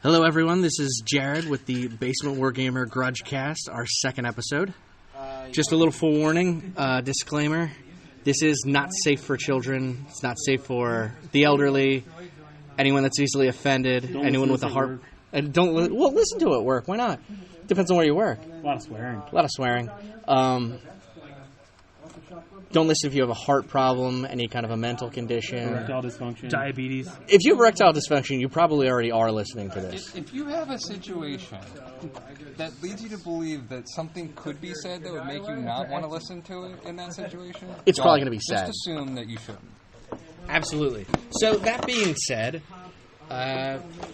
Hello, everyone. This is Jared with the Basement Wargamer GrudgeCast, our second episode. Just a little forewarning, disclaimer. This is not safe for children. It's not safe for the elderly, anyone that's easily offended, anyone with a heart. And listen to it at work. Why not? Depends on where you work. A lot of swearing. A lot of swearing. Don't listen if you have a heart problem, any kind of a mental condition. Erectile dysfunction. Diabetes. If you have erectile dysfunction, you probably already are listening to this. If you have a situation that leads you to believe that something could be said that would make you not want to listen to it in that situation, It's probably going to be said. Just assume that you shouldn't. Absolutely. So, that being said,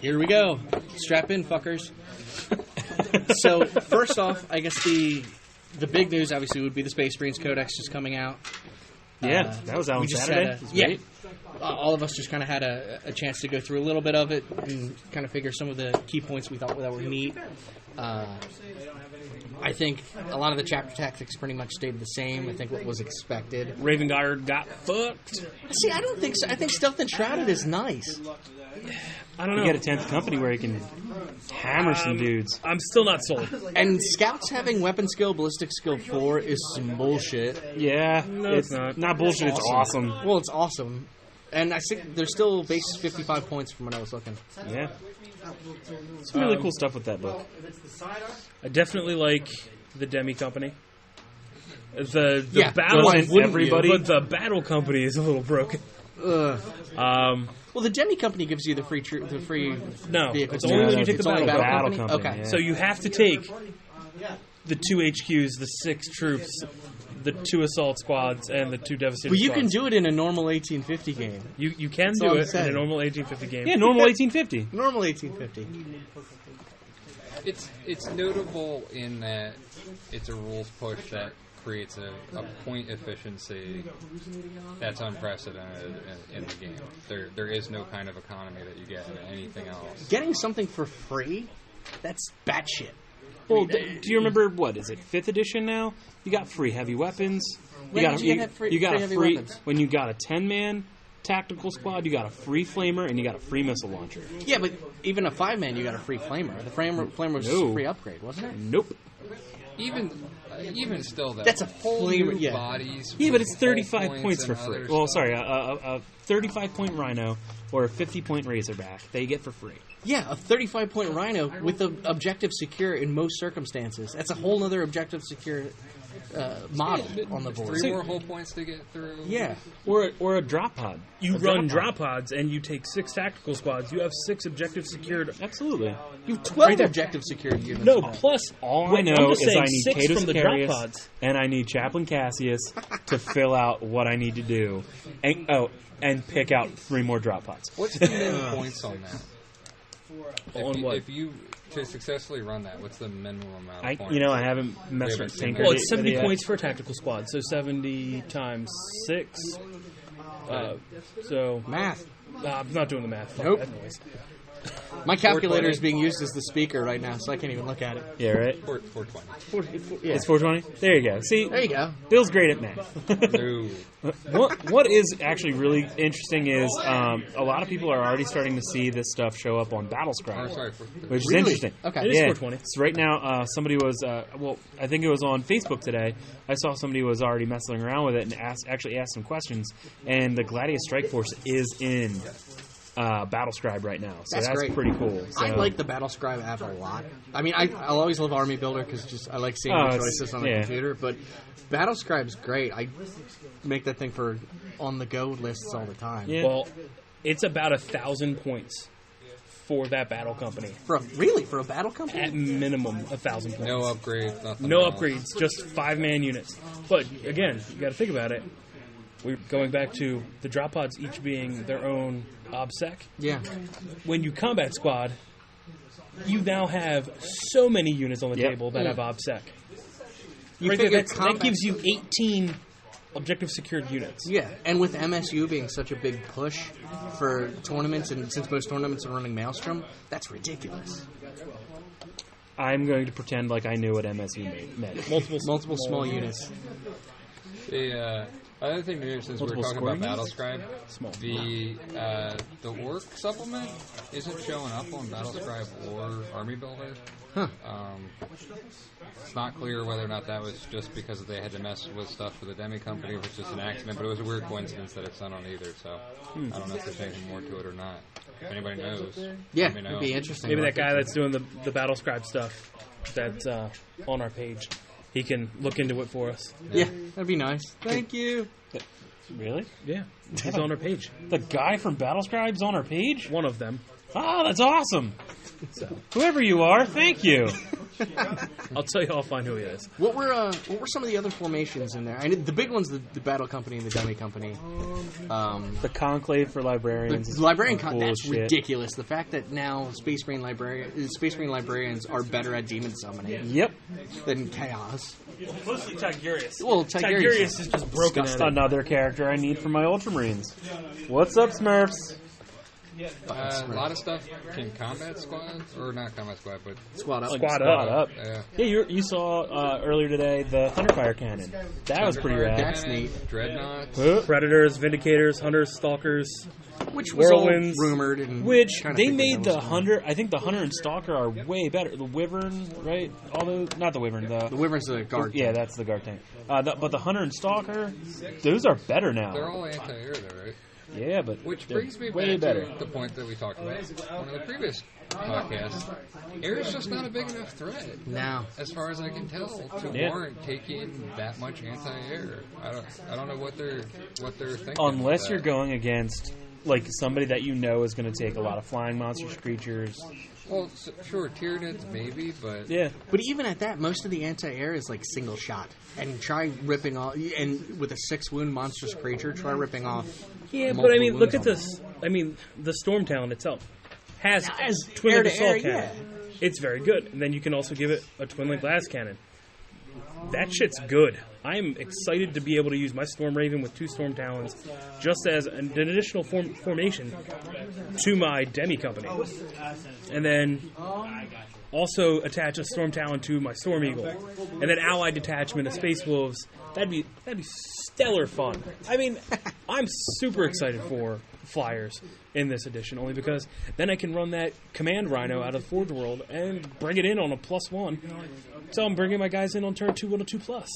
here we go. Strap in, fuckers. So, first off, I guess the big news, obviously, would be the Space Marines Codex just coming out. Yeah, that was out on Saturday. All of us just kind of had a chance to go through a little bit of it and kind of figure some of the key points we thought that were neat. I think a lot of the chapter tactics pretty much stayed the same. I think what was expected. Raven Guard got fucked. See, I don't think so. I think Stealth and Shrouded is nice. I don't know. You get a 10th company where you can hammer some dudes. I'm still not sold. And Scouts having weapon skill, ballistic skill 4 is some bullshit. Yeah, No, it's it's not bullshit. It's awesome. Well, it's awesome. And I think there's still base 55 points from when I was looking. Yeah, some really cool stuff with that book. I definitely like the Demi Company. The Yeah, battle, why wouldn't everybody? but the battle company is a little broken. Ugh. Um, Well, the Demi Company gives you the free No, vehicles. it's only when you take the It's only battle company, Okay. yeah. so you have to take the 2 HQs, the 6 troops, the 2 assault squads, and the 2 devastator But you squads. can do it in a normal 1850 game. You can That's do all I'm it in saying. a normal 1850 game. Yeah, normal 1850. Normal 1850. It's notable in that it's a rules push that creates a point efficiency that's unprecedented in the game. There is no kind of economy that you get in anything else. Getting something for free, that's batshit. Well, do you remember what is it? 5th edition now. You got free heavy weapons. When did you get free heavy weapons? When you got a 10-man tactical squad, you got a free flamer and you got a free missile launcher. Yeah, but even a 5-man, you got a free flamer. The flamer was No. a free upgrade, wasn't it? Nope. Even still, though, That's a whole flavor, new yeah. bodies. Yeah, but it's with hull 35 points for and free. other Well, stuff. sorry, a 35-point Rhino or a 50-point Razorback, they get for free. Yeah, a 35-point Rhino with the objective secure in most circumstances. That's a whole other objective secure model on the board. 3 more whole points to get through. Yeah. Or a drop pod. You A run drop drop pods and you take 6 tactical squads. You have 6 objective secured. Absolutely. You have 12 Right there. objective secured units. No, plus All I I'm know just is saying I need 6 Catus from the drop Carius pods. and I need Chaplain Cassius to fill out what I need to do. And pick out 3 more drop pods. What's the min points on that? On what? If you to successfully run that, what's the minimum amount of points? I haven't messed with Tinker. Well, it's 70 points for a tactical squad, so 70 times 6. So Math. I'm not doing the math. Fuck Nope. that noise. My calculator is being used as the speaker right now, so I can't even look at it. Yeah, right? 420. Yeah. It's 420? There you go. See, There you go. Bill's great at math. No. What is actually really interesting is a lot of people are already starting to see this stuff show up on Battlescribe, Oh, sorry. which is Really? interesting. Okay. It is 420. So right now, somebody was, I think it was on Facebook today. I saw somebody was already messing around with it and actually asked some questions. And the Gladius Strike Force is in Battlescribe right now, so that's great. pretty cool. So, I like the Battlescribe app a lot. I mean, I'll always love Army Builder because I like seeing Oh, the it's- choices on the yeah. computer. But Battlescribe's great. I make that thing for on-the-go lists all the time. Yeah. Well, it's about 1,000 points for that battle company. For a battle company? At minimum, 1,000 points. No upgrades, nothing No else. upgrades, just 5-man units. But again, you got to think about it. We're going back to the drop pods each being their own obsec. Yeah. When you combat squad, you now have so many units on the Yep. table that have obsec. You Right there, figure that gives you 18 objective secured units. Yeah, and with MSU being such a big push for tournaments, and since most tournaments are running Maelstrom, that's ridiculous. I'm going to pretend like I knew what MSU meant. Multiple small units. Other thing to do, since we're Multiple talking about scoring Battlescribe, Small. the orc supplement isn't showing up on Battlescribe or Army Builder. Huh. It's not clear whether or not that was just because they had to mess with stuff for the Demi company, or if it's just an accident, but it was a weird coincidence that it's not on either, so I don't know if there's anything more to it or not. If anybody knows, Yeah, let me know. it'd be interesting. Maybe that guy that's doing the Battlescribe stuff that's on our page, he can look into it for us. Yeah, that'd be nice. Thank you. Really? Yeah, he's on our page. The guy from Battlescribe's on our page? One of them. Oh, that's awesome. Whoever you are, thank you. I'll tell you, I'll find who he is. What were some of the other formations in there? I mean, the big ones, the Battle Company and the Dummy Company. The Conclave for Librarians. The Librarian cool that's shit. ridiculous. The fact that now Space Marine Librarians are better at demon summoning Yep. than Chaos. Mostly Tigurius. Well, Tigurius is just broken at it. Another character I need for my Ultramarines. What's up, Smurfs? A lot of stuff can combat squad, or not combat squad, but Squad up. Squad Squad up. up. yeah. Yeah, you saw earlier today the Thunderfire Cannon. That was pretty rad. That's neat. Dreadnoughts. Predators, Vindicators, Hunters, Stalkers. Which was all Whirlwinds. rumored. And Which kinda they figured made that the was coming. Hunter. I think the Hunter and Stalker are way better. The Wyvern, right? All those, not the Wyvern. The Wyvern's the guard. Yeah, that's the guard tank. But the Hunter and Stalker, those are better now. They're all anti-air, though, right? Yeah, but Which they're brings me way back better. to the point that we talked about one of the previous podcasts. Air is just not a big enough threat, Now. as far as I can tell, to Yeah. warrant taking that much anti-air. I don't know what they're thinking. Unless with you're that. going against like somebody that you know is going to take a lot of flying monsters, creatures. Well, sure, Tyranids maybe, but Yeah, But even at that, most of the anti-air is like single shot. And try ripping off, and with a 6-wound monstrous creature, try ripping off. Yeah, but I multiple mean, look wounds at on this. I mean, the Storm Talon itself has As twin air link to air, assault cannon. It's very good. And then you can also give it a twin link glass cannon. That shit's good. I'm excited to be able to use my Storm Raven with 2 Storm Talons just as an additional formation to my Demi company. And then also attach a Storm Talon to my Storm Eagle. And then allied detachment of Space Wolves. That'd be stellar fun. I mean, I'm super excited for Flyers in this edition, only because then I can run that Command Rhino out of Forge World and bring it in on a +1. So I'm bringing my guys in on turn 2 with a 2+.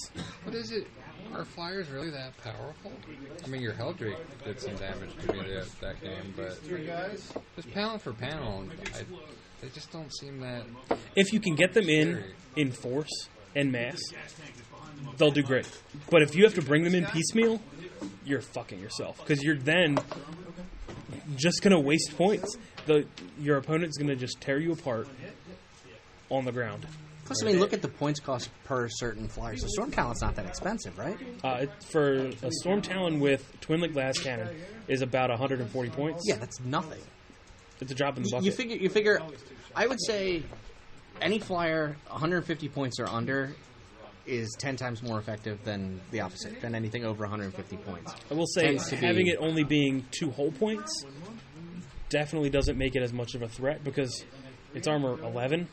what is it? Are flyers really that powerful? I mean, your Helldrake did some damage to me that game, but just panel for panel, they just don't seem that. If you can get them in force and mass, they'll do great. But if you have to bring them in piecemeal, you're fucking yourself, because you're then just going to waste points. Your opponent's going to just tear you apart on the ground. Plus, I mean, look at the points cost per certain flyer. So Storm Talon's not that expensive, right? For a Storm Talon with Twin Link Glass Cannon is about 140 points. Yeah, that's nothing. It's a drop in the bucket. You figure. I would say any flyer 150 points or under is 10 times more effective than the opposite, than anything over 150 points. I will say Tends to having be- it only being 2 whole points definitely doesn't make it as much of a threat, because it's armor 11.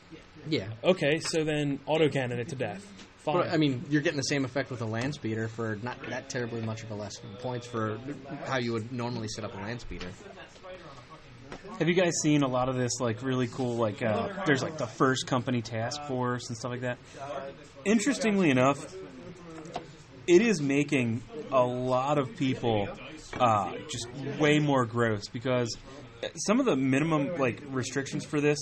Yeah. Okay, so then autocannon it to death. Fine. But, I mean, you're getting the same effect with a land speeder for not that terribly much of a less points for how you would normally set up a land speeder. have you guys seen a lot of this like really cool like there's like the first company task force and stuff like that? Interestingly enough, it is making a lot of people just way more gross, because some of the minimum like restrictions for this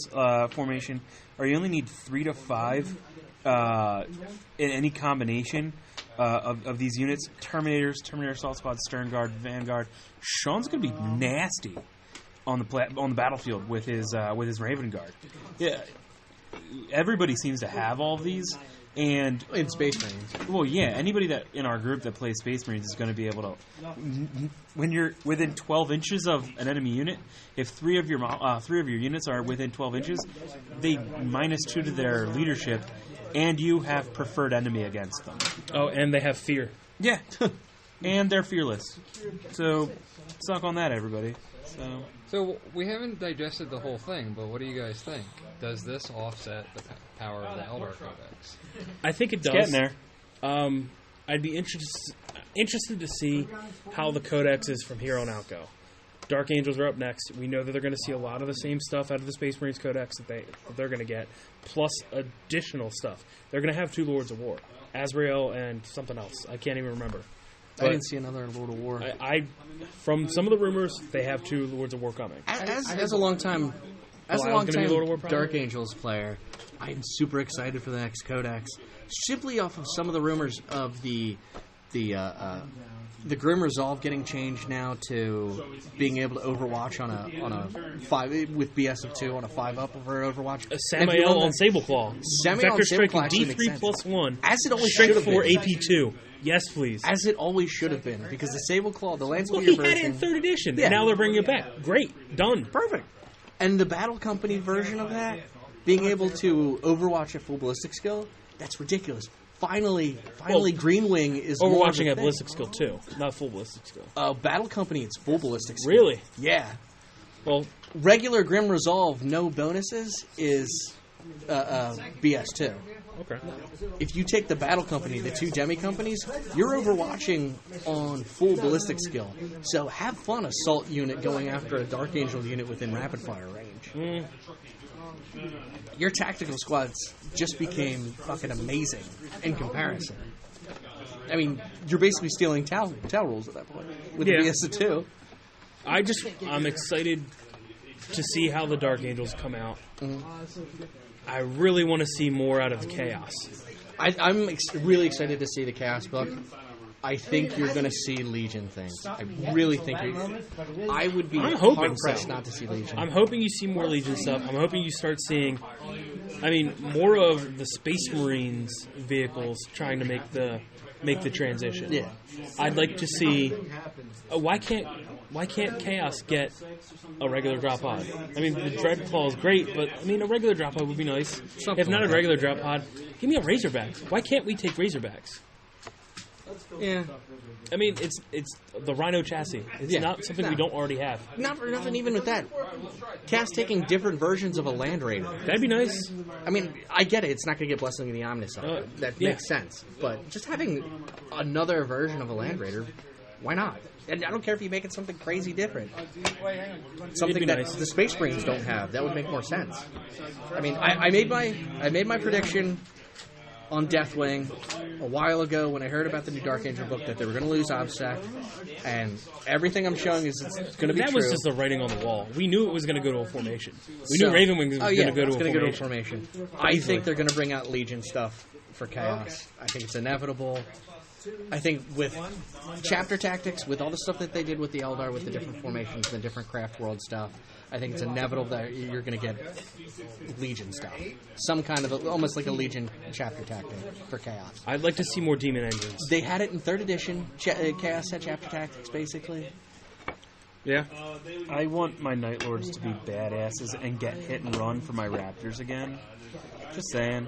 formation are you only need 3 to 5 in any combination of these units. Terminators, Terminator Assault Squad, Stern Guard, Vanguard. Sean's going to be nasty on the battlefield with his Raven Guard. Yeah, everybody seems to have all of these. And In Space Marines. well, yeah, anybody that in our group that plays Space Marines is going to be able to. When you're within 12 inches of an enemy unit, if three of your units are within 12 inches, they -2 to their leadership, and you have preferred enemy against them. Oh, and they have fear. Yeah, and they're fearless. So suck on that, everybody. So we haven't digested the whole thing, but what do you guys think? Does this offset the power of the Eldar Codex? I think it does. Getting there. I'd be interested. interested to see how the Codex is from here on out go. Dark Angels are up next. We know that they're going to see a lot of the same stuff out of the Space Marines Codex that they're going to get, plus additional stuff. They're going to have 2 Lords of War, Azrael and something else. I can't even remember. I didn't see another Lord of War. From some of the rumors, they have 2 Lords of War coming. As a long time Lord of War Dark Angels player, I'm super excited for the next Codex. Simply off of some of the rumors of the Grim Resolve getting changed now to being able to Overwatch on a 5 with BS of 2 on a 5-up over Overwatch. Samael on Sableclaw. Vector striking D3 +1. As it always should have been. Strike 4 AP2. Yes, please. As it always should have been, because the Sableclaw, the Lance he had it in 3rd edition, and now they're bringing it back. Great. Done. Perfect. And the Battle Company version of that, being able to Overwatch at full ballistic skill, that's ridiculous. Finally, Green Wing is Overwatching at ballistic skill too, not full ballistic skill. Battle Company, it's full ballistic skill. Really? Yeah. Well, regular Grim Resolve, no bonuses, is BS too. Okay. If you take the Battle Company, the 2 demi companies, you're Overwatching on full ballistic skill. So have fun, assault unit going after a Dark Angel unit within rapid fire range. Your tactical squads just became fucking amazing in comparison. I mean, you're basically stealing Tau rules at that point with the BS2. I'm excited to see how the Dark Angels come out. I really want to see more out of the Chaos. I'm really excited to see the Chaos book. I think you're going to see Legion things. I really think I would be hard-pressed not to see Legion. I'm hoping you see more Legion stuff. I'm hoping you start seeing, more of the Space Marines vehicles trying to make the transition. Yeah. I'd like to see, why can't Chaos get a regular drop pod? The Dreadclaw is great, but a regular drop pod would be nice. If not a regular drop pod, give me a Razorback. Why can't we take Razorbacks? Yeah. It's the Rhino chassis. It's not something we don't already have. Not for nothing, even with that. Chaos taking different versions of a Land Raider. That'd be nice. I get it. It's not going to get Blessing of the Omnis. That makes sense. But just having another version of a Land Raider, why not? And I don't care if you make it something crazy different. Something that the Space Marines don't have. That would make more sense. I made my prediction on Deathwing a while ago when I heard about the new Dark Angel book that they were going to lose OBSEC, and everything I'm showing is it's going to be true. That was just the writing on the wall. We knew it was going to go to a formation. We knew Ravenwing was going to go to a formation. I think they're going to bring out Legion stuff for Chaos. I think it's inevitable. I think with chapter tactics, with all the stuff that they did with the Eldar, with the different formations, the different craft world stuff, I think it's inevitable that you're going to get Legion stuff. Some kind of, almost like a Legion chapter tactic for Chaos. I'd like to see more Demon Engines. They had it in 3rd edition. Chaos had chapter tactics, basically. Yeah. I want my Night Lords to be badasses and get hit and run for my Raptors again. Just saying.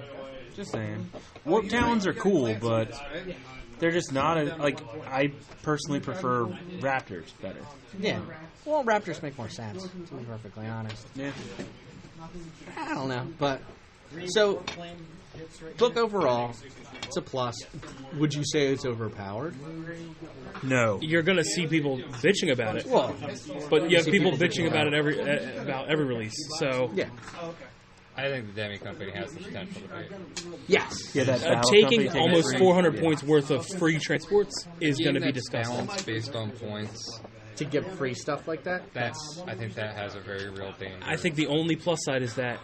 Warp Talons are cool, but they're just not I personally prefer Raptors better. Yeah. Well, Raptors make more sense, to be perfectly honest. Yeah. I don't know, but... So, book overall, it's a plus. Would you say it's overpowered? No. You're going to see people bitching about it. Well, but you have people bitching about it about every release, so... Yeah. I think the Demi Company has the potential to be. Yes. Yeah, that taking almost 400 points worth of free transports is going to be disgusting. Balance based on points. To get free stuff like that? I think that has a very real danger. I think the only plus side is that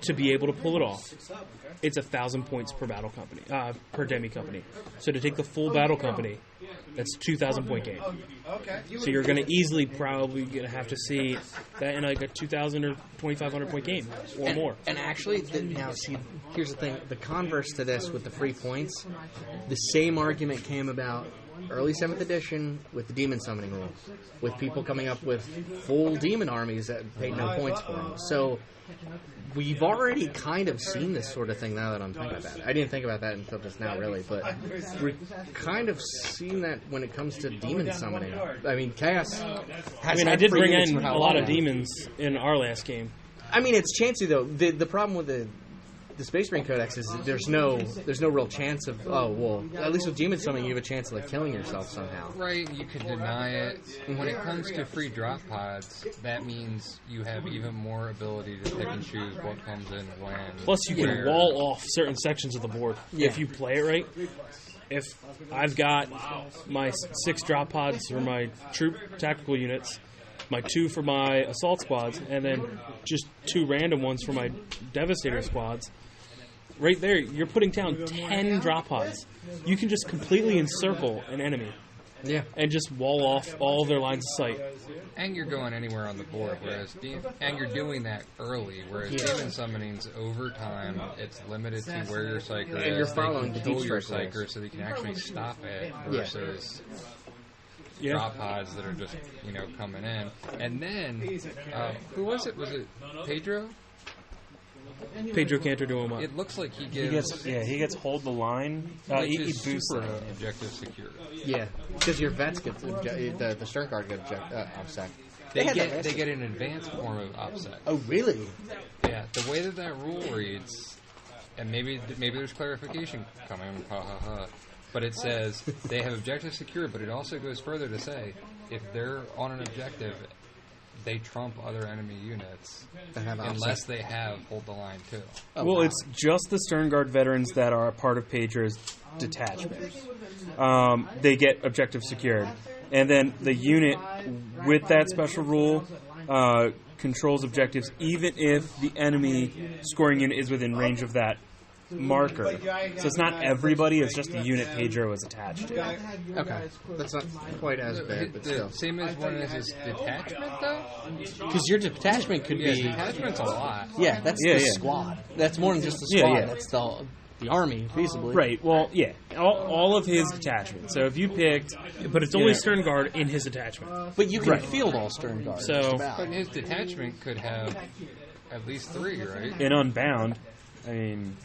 to be able to pull it off, it's 1,000 points per battle company, per Demi Company. So to take the full battle company, that's 2,000 point game. So you're going to easily probably going to have to see that in a 2,000 or 2,500 point game or more. And actually, now see, here's the thing: the converse to this with the free points, the same argument came about early 7th edition with the demon summoning rule, with people coming up with full demon armies that paid no points for them. So we've already kind of seen this sort of thing now that I'm thinking about it. I didn't think about that until just now, really, but we've kind of seen that when it comes to demon summoning. Chaos has I did bring in a lot of demons in our last game. It's chancy, though. The problem with the Space Marine Codex is there's no real chance of at least with Demon Summoning you have a chance of like killing yourself somehow. Right, you can deny it. When it comes to free drop pods, that means you have even more ability to pick and choose what comes in when. Plus, you can wall off certain sections of the board if you play it right. If I've got my 6 drop pods for my troop tactical units, my 2 for my assault squads, and then just 2 random ones for my Devastator squads. Right there, you're putting down 10 drop pods. You can just completely encircle an enemy. Yeah. And just wall off all their lines of sight. And you're going anywhere on the board, and you're doing that early, whereas Demon Summoning's over time, it's limited to where your Psyker is. And you're following the deep your strike Psyker so that you can actually stop it versus drop pods that are just, coming in. And then, who was it? Was it Pedro? Pedro Cantor doing what? It looks like he gets hold the line. He boosts super it. objective secure. Yeah, because your vets get the Stern Guard get OPSEC. They get an advanced form of OPSEC. Oh, really? Yeah, the way that rule reads, and maybe there's clarification coming. But it says they have objective secure, but it also goes further to say if they're on an objective, they trump other enemy units unless they have hold the line too. Oh, well, it's just the Stern Guard veterans that are a part of Pedro's detachment. They get objective secured. And then the unit with that special rule controls objectives even if the enemy scoring unit is within range of that marker. So it's not everybody, it's just the unit Pedro is attached to. Okay. That's not quite as bad, but still. Same as one is his detachment, though? Because your detachment could be... detachment's a lot. Yeah, that's the squad. That's more than just the squad. Yeah. That's the army, feasibly. Right, well, yeah. All of his detachments. So if you picked... But it's only Stern Guard in his detachment. But you can field all Stern Guard. So, but his detachment could have at least 3, right? In Unbound, I mean...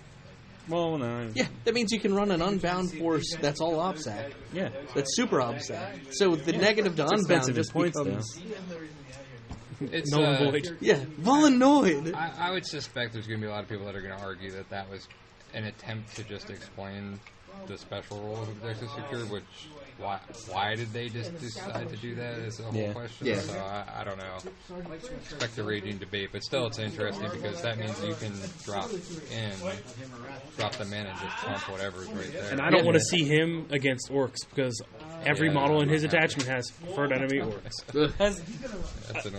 Well, no. Yeah, that means you can run an Unbound force that's all OPSEC. Yeah. That's super OPSEC. So the negative to Unbound just becomes... It's null and void. Yeah, Volanoid. I would suspect there's going to be a lot of people that are going to argue that was an attempt to just explain the special rule of objective secure, which why did they just decide to do that is a whole question. Yeah. So I don't know. Expect the raging debate, but still it's interesting because that means you can drop them in and just trump whatever's right there. And I don't want to see him against orcs because every model in his attachment has preferred enemy orcs.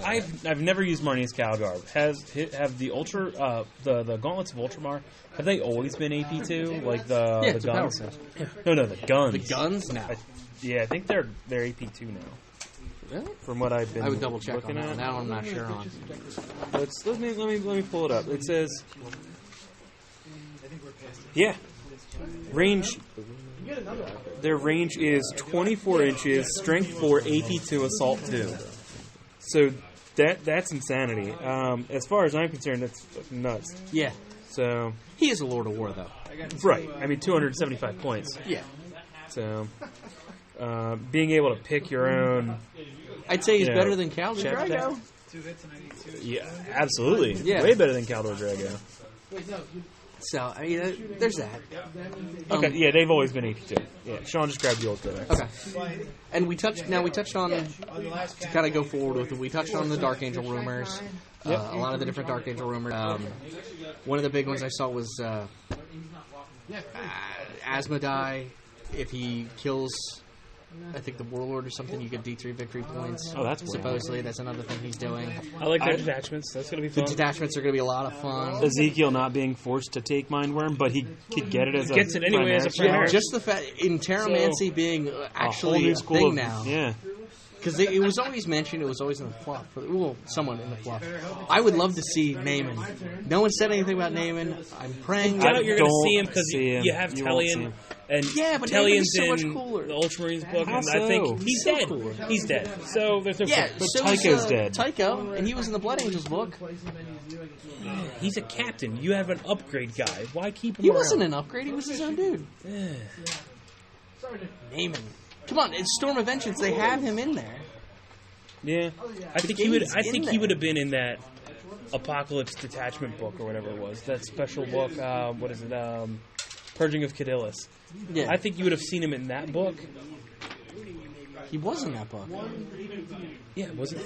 I've never used Marni's Calgarb. Have the the gauntlets of Ultramar, have they always been AP2? Like the guns? No, the guns. The guns now. I think they're AP2 now. Really? From what I've been I would double check looking on that. at. Now I'm not sure on. Let me pull it up. It says, range. Their range is 24 inches, strength 4, AP 2, assault 2. So that's insanity. As far as I'm concerned, that's nuts. Yeah. So he is a Lord of War, though. Right. I mean, 275 points. Yeah. So being able to pick your own... I'd say he's better than Caldor Drago. Yeah, absolutely. Yeah. Way better than Caldor Drago. So, I mean, there's that. Okay, they've always been 82. Yeah, Sean just grabbed the old Codex. Okay. And we touched on, to kind of go forward with it, we touched on the Dark Angel rumors, a lot of the different Dark Angel rumors. One of the big ones I saw was Asmodai, if he kills... I think the Warlord or something, you get D3 victory points. Oh, that's supposedly that's another thing he's doing. I like their detachments. That's going to be fun. The detachments are going to be a lot of fun. Ezekiel not being forced to take Mindworm, but he could get it as gets it anyway as a primary. Just the fact in Terramancy being actually a thing now. Yeah. Because it was always mentioned, it was always in the fluff. Well, someone in the fluff. I would love to see Naaman. No one said anything about Naaman. I'm praying. I doubt you're going to see him because you have Tellian. And but Tellion's so much in cooler. the Ultramarines book, and so? I think he's dead. Cooler. He's dead. So there's no point. But so Tycho's dead. Tycho, and he was in the Blood Angels book. He's a captain. You have an upgrade guy. Why keep him He around? wasn't an upgrade. He was his own dude. Naaman. Come on, it's Storm of Vengeance. They have him in there. Yeah, I think he would. I think he would have been in that Apocalypse Detachment book or whatever it was. That special book. What is it? Purging of Cadillus. Yeah. I think you would have seen him in that book. He was in that book. Yeah, wasn't?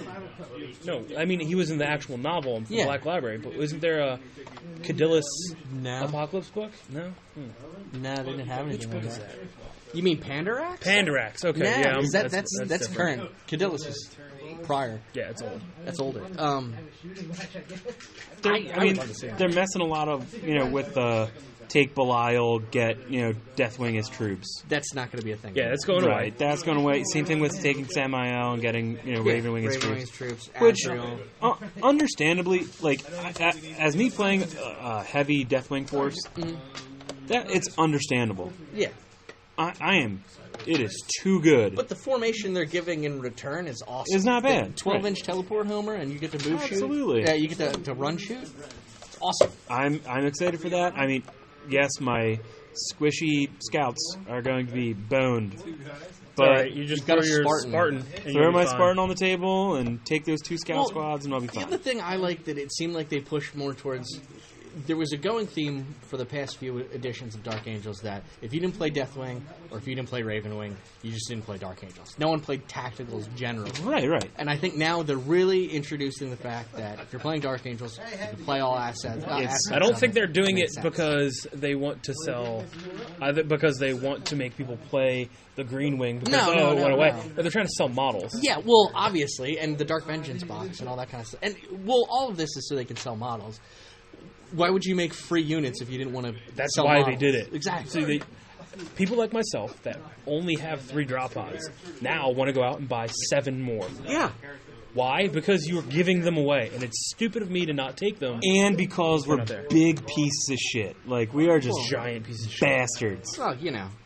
No, I mean he was in the actual novel from Yeah. Black Library. But wasn't there a Cadillus No. Apocalypse book? No. No, they didn't have anything Which like book is that. that? You mean Pandarax? Pandarax. Okay, No, yeah. 'cause that's different. current. Cadillus is prior. Yeah, it's old. That's older. I mean, they're messing a lot of, with take Belial, get, Deathwing as troops. That's not going to be a thing. Yeah, it's going Right, away. that's going away. Same thing with taking Samael and getting, Ravenwing as troops. troops. Which, Azrael. understandably, as me playing a heavy Deathwing force, that it's understandable. Yeah. It is too good. But the formation they're giving in return is awesome. It's not bad. 12-inch teleport homer, and you get to move Absolutely. shoot. Yeah, you get to run shoot. It's awesome. I'm excited for that. I mean, yes, my squishy scouts are going to be boned. But Alright, you just You've got throw a your Spartan. and throw you'll be my fine. Spartan on the table and take those 2 scout squads, and I'll be The fine. other thing I like that it seemed like they pushed more towards... There was a going theme for the past few editions of Dark Angels that if you didn't play Deathwing or if you didn't play Ravenwing, you just didn't play Dark Angels. No one played Tacticals generally. Right. And I think now they're really introducing the fact that if you're playing Dark Angels, you can play all assets. I don't think they're doing it Makes sense. because they want to sell, either because they want to make people play the Green Wing because No, it went away. no. But they're trying to sell models. Yeah, well, obviously, and the Dark Vengeance box and all that kind of stuff. And, well, all of this is so they can sell models. Why would you make free units if you didn't want to That's sell why models? they did it. Exactly. See, people like myself that only have 3 drop pods now want to go out and buy 7 more. Yeah. Why? Because you're giving them away, and it's stupid of me to not take them. And because we're not there. big pieces of shit. Like, we are just Giant piece of shit. bastards. Well,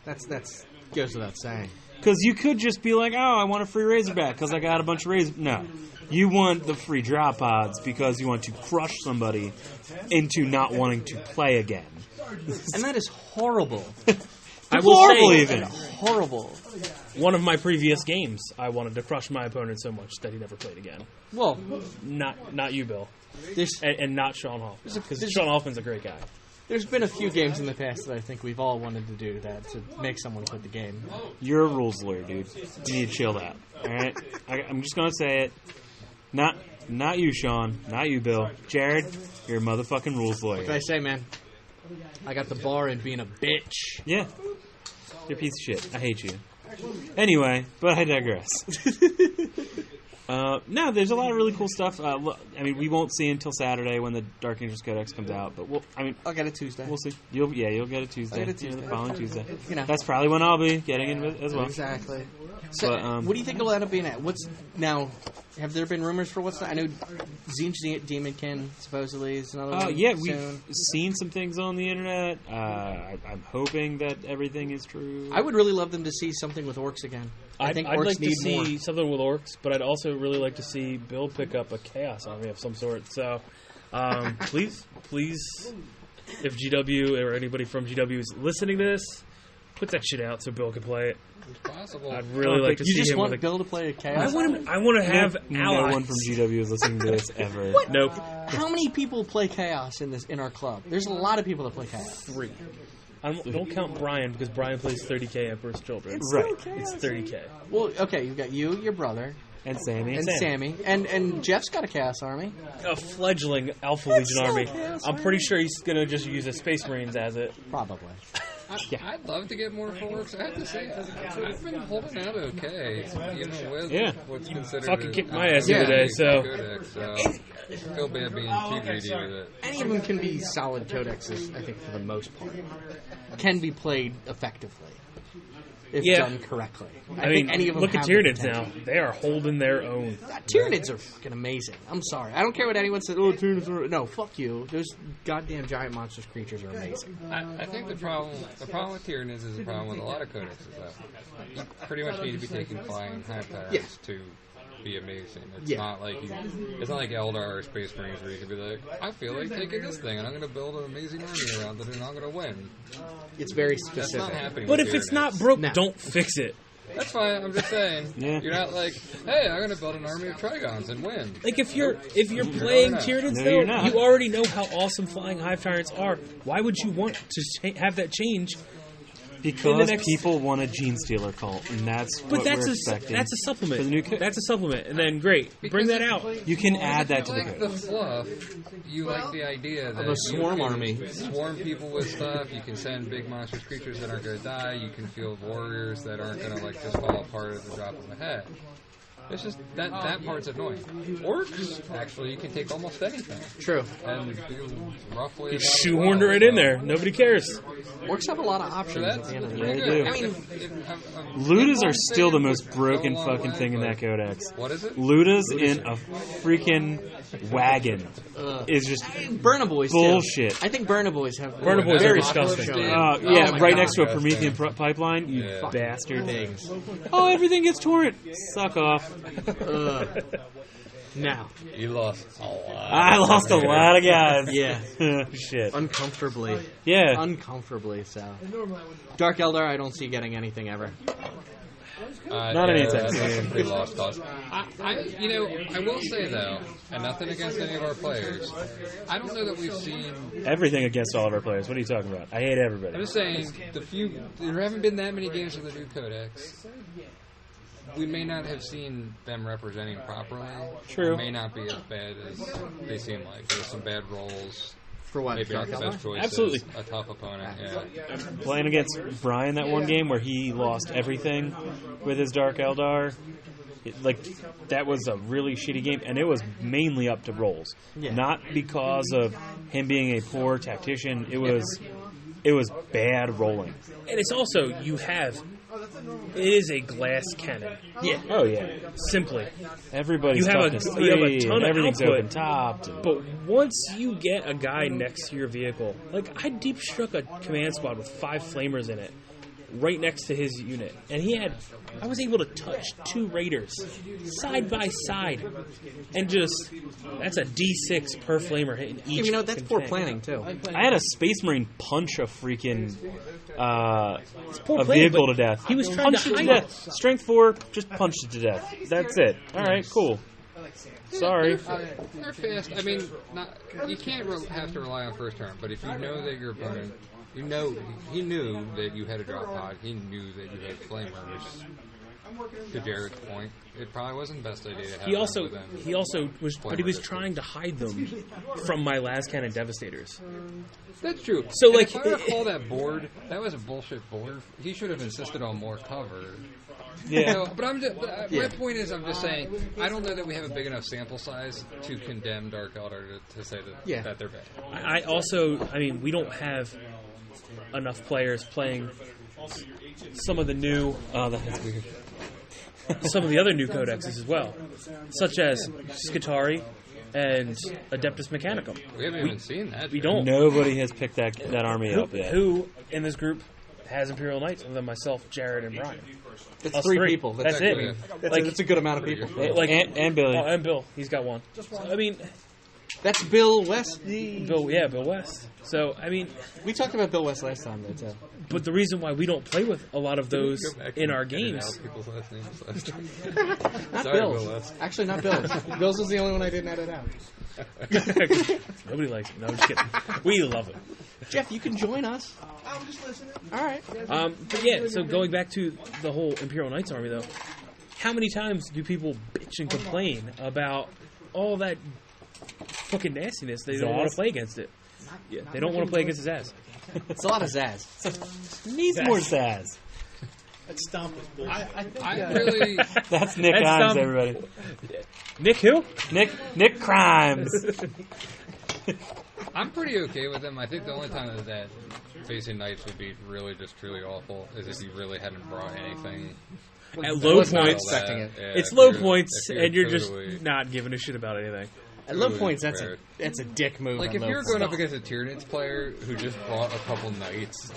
that's goes without saying. Because you could just be like, oh, I want a free Razorback because I got a bunch of Razor... No. You want the free drop pods because you want to crush somebody into not wanting to play again. And that is horrible. I will Horrible say, even. Horrible. one of my previous games, I wanted to crush my opponent so much that he never played again. Well, Not you, Bill, there's and not Sean Hoffman, because there's- Sean Hoffman's a great guy. there's been a few games in the past that I think we've all wanted to do that to make someone quit the game. You're a rules lawyer, dude. You need to chill out. All right? I'm just going to say it. Not you, Sean. Not you, Bill. Jared, you're a motherfucking rules What can lawyer. I say, man? I got the bar in being a bitch. Yeah. You're a piece of shit. I hate you. Anyway, but I digress. No, there's a lot of really cool stuff. We won't see until Saturday when the Dark Angels Codex comes out, but I'll get it Tuesday. we'll see. You'll get it Tuesday. I'll get it Tuesday. The following Tuesday. That's probably when I'll be getting it as well. Exactly. So, But, what do you think it'll end up being at? What's now? Have there been rumors for what's? I know Zinch Demonkin supposedly is another one. Yeah, soon. we've seen some things on the internet. I'm hoping that everything is true. I would really love them to see something with orcs again. I think I'd orcs like to need see more. something with orcs, but I'd also really like to see Bill pick up a Chaos Army of some sort. So, please, if GW or anybody from GW is listening to this, put that shit out so Bill can play it. It's possible. I'd really like to You see just him want with a. Bill to play a I chaos. want to have no allies. one from GW is listening to this ever. Nope. How many people play chaos in our club? There's a lot of people that play chaos. 3. Don't count Brian because Brian plays 30k Emperor's Children. Right. It's 30k. Well, okay, you've got you, your brother, And Sammy. and Sammy, and Jeff's got a chaos army. A fledgling Alpha That's Legion not army. Chaos I'm Army. pretty sure he's gonna just use a Space Marines as it. Probably. I'd love to get more forks. I have to say, we've been holding out okay, even with Yeah. what's considered fucking a- kicked my ass the other day, so- Codex, I feel bad being too greedy with it. Any of them can be solid codexes, I think, for the most part. Can be played effectively if Yeah. done correctly. I think mean, any of them look at have the Tyranids potential. now. They are holding their own. Tyranids are fucking amazing. I'm sorry. I don't care what anyone says. Oh, Tyranids are... No, fuck you. Those goddamn giant monstrous creatures are amazing. I think the problem with Tyranids is a problem with a lot of codexes. Though. You pretty much need to be taking flying high paths Yeah. to be amazing. It's Yeah. not like it's not like Eldar or Space Marines where you can be like, I feel like taking this thing and I'm going to build an amazing army around it and I'm going to win. It's very That's specific. not happening. But with if it's Tyranids. not broke, No. don't fix it. That's fine. I'm just saying. Yeah. You're not like, hey, I'm going to build an army of Trigons and win. Like if you're playing Tyranids, No, though, you're not. you already know how awesome flying Hive Tyrants are. Why would you want to have that change? Because people want a Gene Stealer cult, and that's But what we're expecting. that's a supplement. For the new That's a supplement, and then great, bring that out. You can add that to the like code. the fluff. You like the idea that Of a swarm you can army. swarm people with stuff. You can send big monstrous creatures that aren't going to die. You can field warriors that aren't going to like just fall apart at the drop of a hat. It's just that part's annoying. Orcs, actually, you can take almost anything True. and do roughly. You about shoehorned well, it in so- there. Nobody cares. Orcs have a lot of So options at that's the end of the Yeah, day. they do. I mean, Ludas are still the most broken fucking thing in that codex. What is it? Ludas in a freaking wagon is just Burnaboys, bullshit. too. I think Burnaboys have Burnaboys are very disgusting. showing. yeah, Oh my right God. next to a Promethean pipeline, you Yeah. bastard. Things. Oh, everything gets torrent. Suck off. Now, You lost a lot. I lost a lot of guys. yeah, Shit. uncomfortably. Yeah. Uncomfortably so. Dark Eldar, I don't see getting anything ever. Not anytime that's soon. a pretty lost cause. I will say though, and nothing against any of our players, I don't know that we've seen. Everything against all of our players. What are you talking about? I hate I'm everybody. just saying, there haven't been that many games of the new Codex. We may not have seen them representing properly. True. It may not be as bad as they seem like. There's some bad rolls. For what? Maybe Dark aren't the Eldar? best choices. Absolutely. A tough opponent, yeah. Playing against Brian that one game where he lost everything with his Dark Eldar. That was a really shitty game, and it was mainly up to rolls. Yeah. Not because of him being a poor tactician. It was bad rolling. And it's also, it is a glass cannon. Yeah. Oh yeah. Simply. Everybody's You have a- toughness you have a 3, ton and of everything's output. open topped. But once you get a guy next to your vehicle, like I deep struck a command squad with 5 flamers in it, right next to his unit, and I was able to touch 2 raiders side by side, and that's a D6 per flamer hitting each. You know, that's poor tank. planning, too. I had a Space Marine punch a freaking poor a planning, vehicle to but death. he was trying punched to it to hide death. Strength 4, just punched it to death. That's it. All right, cool. Sorry. They're fast. I mean, you can't have to rely on first turn, but if you know that your opponent, he knew that you had a drop pod, he knew that you had flamers. To Jared's point, it probably wasn't the best idea to have He them also within. but he was trying to hide them from my last cannon devastators. That's true. So, And like, if I recall that board, that was a bullshit board. He should have insisted on more cover. Yeah. So, but my point is, I'm just saying, I don't know that we have a big enough sample size to condemn Dark Eldar to say that they're bad. We don't have enough players playing some of the new, That's weird. some of the other new codexes as well, such as Skitarii and Adeptus Mechanicum. We haven't even seen that. We yet. don't. Nobody has picked that army up yet. Who in this group has Imperial Knights other than myself, Jared, and Brian? That's Us 3 people. That's actually- it. That's a good amount of people. Like And Billy. Oh, and Bill, he's got one. So, That's Bill West. Bill West. So We talked about Bill West last time, though, too. but the reason why we don't play with a lot of those Go back in and our edit games, out people's last names last time. Not Sorry, Bill's. Bill West. Actually, not Bill's. Bill's was the only one I didn't edit out. nobody likes it. No, I'm just kidding. We love it. Jeff, you can join us. I'm just listening. All right. But yeah, so going back to the whole Imperial Knights army, though, how many times do people bitch and complain about all that fucking nastiness? They don't want to play against it. Yeah, they don't want to play against his ass. It's a lot of Zaz. Needs more Zaz. Let's stomp it. I really. That's Nick That's Grimes, dumb. everybody. Nick who? Nick Grimes. I'm pretty okay with them. I think the only time that facing Knights would be really just truly awful is if you really hadn't brought anything. At low was not points, expecting it. Yeah, it's if low you're- points, if and you're just totally- not giving a shit about anything. At low points, Rare. that's a dick move. Like, at if low you were going points. up against a Tyranids player who just brought a couple knights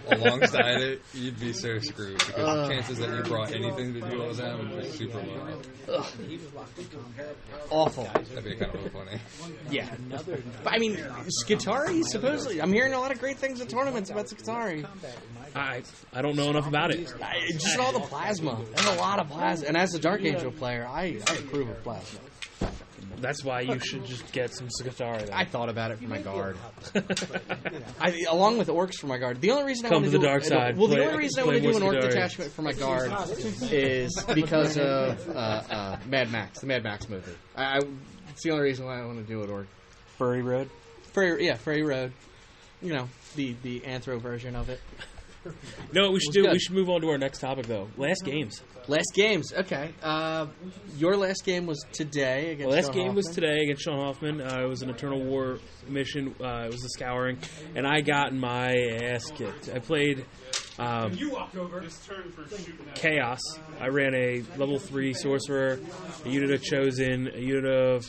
alongside it, you'd be so screwed because the chances that you brought anything to deal with them are super low. Awful. That'd be kind of funny. Yeah. But, I mean, Skitari, supposedly. I'm hearing a lot of great things at tournaments about Skitari. I don't know enough about it. Just all the plasma. There's a lot of plasma. And as a Dark Angel player, I approve of plasma. That's why you should just get some Skitari. I thought about it for my guard. Along with orcs for my guard. The only reason I Come want to do the dark side. Well, the Play- only reason I play want to do an more orc Skitari. detachment for my guard is because of Mad Max, the Mad Max movie. It's the only reason why I want to do an orc. Furry Road. Furry Road. You know, the anthro version of it. No, what we should do. good. We should move on to our next topic, though. Last games. Last games, okay. Your last game was today against Last Sean game was Hoffman. today against Sean Hoffman. It was an Eternal War mission. It was the Scouring, and I got my ass kicked. I played Chaos. I ran a level 3 Sorcerer, a unit of Chosen, a unit of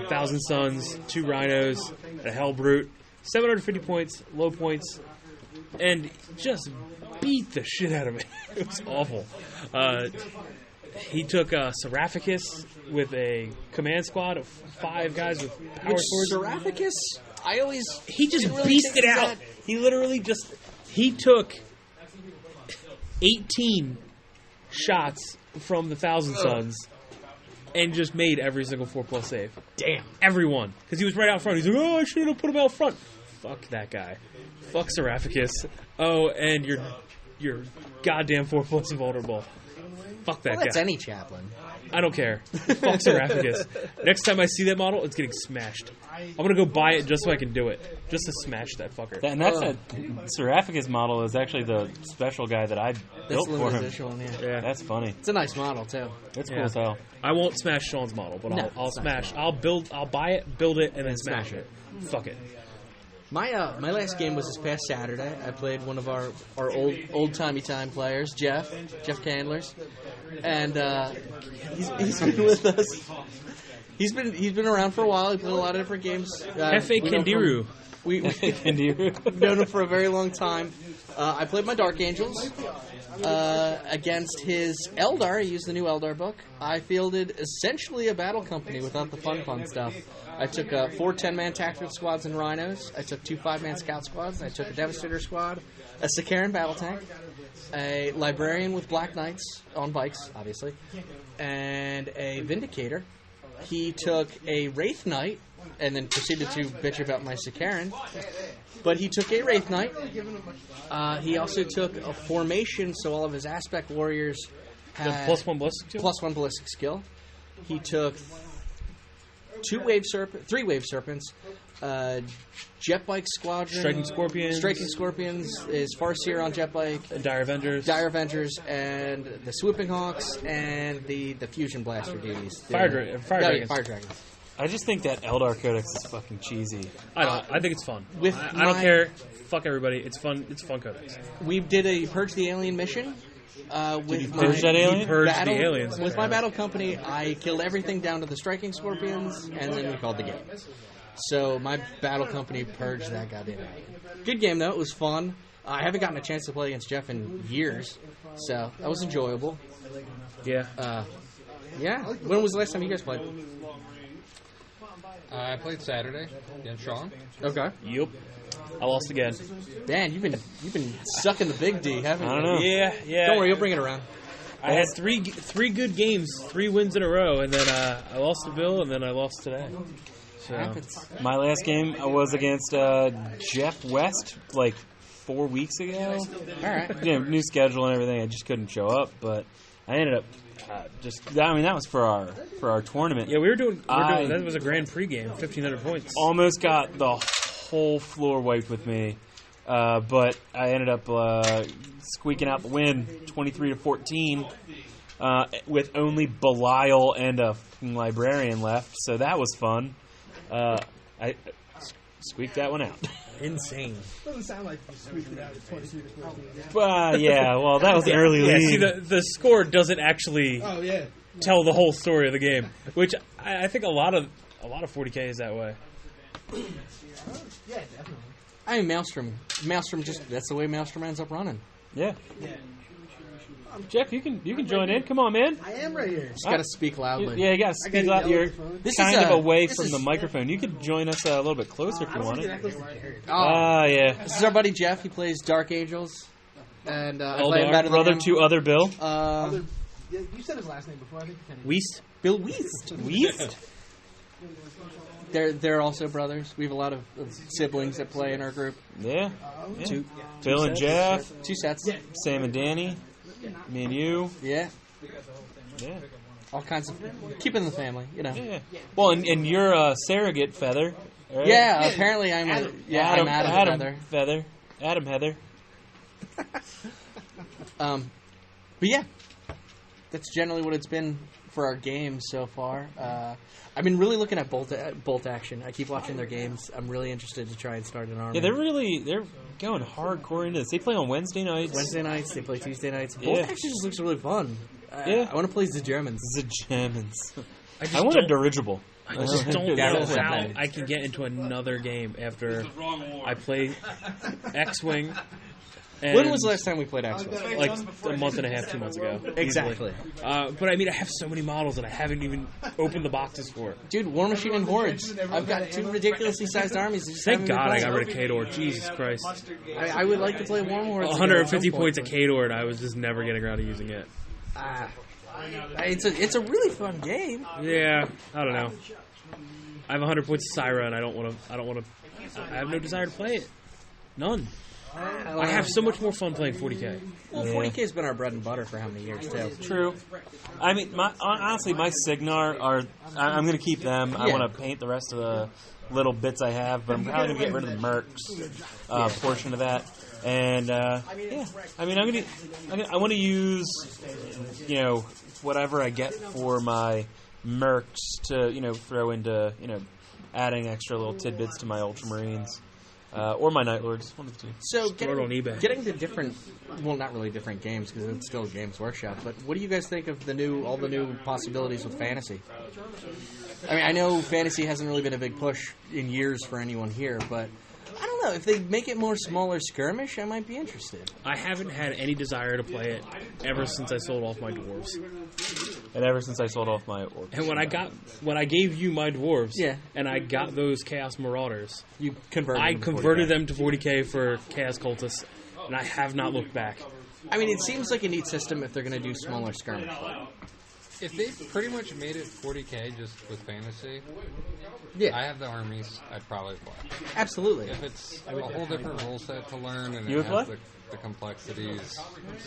Thousand Suns, 2 Rhinos, a Hell Brute, 750 points, low points, and just beat the shit out of me. It was awful. He took Seraphicus with a command squad of 5 guys with power swords. Seraphicus? I always... He just didn't really beasted think out. that- He literally just... He took 18 shots from the Thousand Suns and just made every single 4+ save. Damn. Everyone. Because he was right out front. He's like, oh, I should have put him out front. Fuck that guy. Fuck Seraphicus. Oh, and you're goddamn 4+ vulnerable. Fuck that Well, that's guy. any chaplain. I don't care. Fuck Seraphicus. Next time I see that model, it's getting smashed. I'm gonna go buy it just so I can do it. Just to smash that fucker. And that's a Seraphicus model is actually the special guy that I That's built the for limited him. edition one, yeah. Yeah. That's funny. It's a nice model, too. That's cool Yeah. as hell. I won't smash Sean's model, but No, I'll it's not smash. Sean. I'll buy it, build it, and then smash smash it. Fuck it. My last game was this past Saturday. I played one of our old timey time players, Jeff Candlers, and he's been with us. He's been around for a while. He played a lot of different games. F.A. We know him Kandiru. We've known him for a very long time. I played my Dark Angels against his Eldar. He used the new Eldar book. I fielded essentially a battle company without the fun stuff. I took 4 10-man tactical squads and Rhinos. I took 2 5-man scout squads. I took a Devastator squad, a Sikaran battle tank, a Librarian with Black Knights on bikes, obviously, and a Vindicator. He took a Wraith Knight and then proceeded to bitch about my Sikaran. But he took a Wraith Knight. He also took a formation, so all of his Aspect Warriors The had +1 ballistic skill? +1 ballistic skill. He took 3 Wave Serpents, Jet Bike Squadron, Striking Scorpions is Farseer on Jet Bike, Dire Avengers. Dire Avengers, and the Swooping Hawks, and the Fusion Blaster duties. Fire Dragons. Fire Dragons. I just think that Eldar Codex is fucking cheesy. I don't. I think it's fun. With I don't my- care. Fuck everybody. It's fun. It's a fun codex. We did a Purge the Alien mission. With you my purge that alien? Purge the battle, aliens. With my battle company, I killed everything down to the Striking Scorpions, and then we called the game. So my battle company purged that goddamn alien. Good game, though. It was fun. I haven't gotten a chance to play against Jeff in years, so that was enjoyable. Yeah. Yeah. When was the last time you guys played? I played Saturday against Sean. Okay. Yup. I lost again. Dan, you've been sucking the big D, haven't you? I don't know. Yeah. Don't worry, you'll bring it around. I had three good games, 3 wins in a row, and then I lost to Bill, and then I lost today. So Happens. My last game was against Jeff West like 4 weeks ago. All right. Yeah, new schedule and everything. I just couldn't show up, but I ended up that was for our tournament. yeah, we were doing I- that was a Grand Prix game, 1,500 points. Almost got the whole floor wiped with me, but I ended up squeaking out the win, 23-14, with only Belial and a fucking librarian left. So that was fun. I squeaked that one out. Insane. Doesn't sound like you squeaked it out at 23 to 14. Yeah, well, that was the early Yeah, lead. see, the score doesn't actually Oh, yeah. tell the whole story of the game, which I think a lot of A lot of 40K is that way. Yeah, definitely. I mean, Maelstrom. That's the way Maelstrom ends up running. Yeah. Jeff, you can join in. Come on, man. I am right here. Just got to speak loudly. Yeah, you got to speak out. You're This kind is of away from is- the microphone. You could join us a little bit closer if you wanted. Oh, Yeah. this is our buddy Jeff. He plays Dark Angels. And I play him Eldar, better than brother him. to other Bill. Yeah, you said his last name before. I think you Weast. Bill Weast. Weast? They're also brothers. We have a lot of siblings that play in our group. Yeah. Two Bill and Jeff. 2 sets. Sam and Danny. Me and you. Yeah. Yeah. All kinds of keeping the family, you know. Yeah. Well, and you're a surrogate Feather. Right? Yeah, apparently I'm I'm Adam Feather. Adam Heather. But yeah, that's generally what it's been for our games so far. I've been really looking at Bolt Action. I keep watching their games. I'm really interested to try and start an army. Yeah, they're going hardcore into this. They play on Wednesday nights. They play Tuesday nights. Bolt Action just looks really fun. Yeah. I want to play the Germans. The Germans. I want a dirigible. I just don't Yeah, know that's how happening. I can get into another game after I play X-Wing. When was the last time we played X-Wing? Like a month and a half, 2 months ago. Exactly. But I mean, I have so many models and I haven't even opened the boxes for it. Dude, War Machine and Hordes. I've got 2 ridiculously sized armies. that just Thank haven't God I been got played. rid of Khador. Jesus Christ. I would like to play War Hordes. 150 points of Khador and I was just never getting around to using it. It's a really fun game. Yeah, I don't know. I have 100 points of Syra and I have no desire to play it. None. I have so much more fun playing 40K. Well, 40K has been our bread and butter for how many years, too? True. I mean, honestly, my Signar are. I'm going to keep them. I want to paint the rest of the little bits I have, but I'm probably going to get rid of the Mercs portion of that. And yeah, I mean, I want to use, whatever I get for my Mercs to, throw into, adding extra little tidbits to my Ultramarines. Or my Night Lords, one of the two. So, on eBay. getting to different, well, not really different games because it's still Games Workshop. But what do you guys think of all the new possibilities with fantasy? I mean, I know fantasy hasn't really been a big push in years for anyone here, but I don't know if they make it more smaller skirmish, I might be interested. I haven't had any desire to play it ever since I sold off my dwarves. And ever since I sold off my Orcs. And when I gave you my dwarves, Yeah. and I got those Chaos Marauders, You converted. I them to converted 40K. them to 40K for Chaos Cultists, and I have not looked back. I mean, it seems like a neat system if they're going to do smaller skirmish. If they pretty much made it 40K just with fantasy, Yeah, I have the armies I'd probably play. absolutely. If it's a whole different rule set to learn and You it would has play? the complexities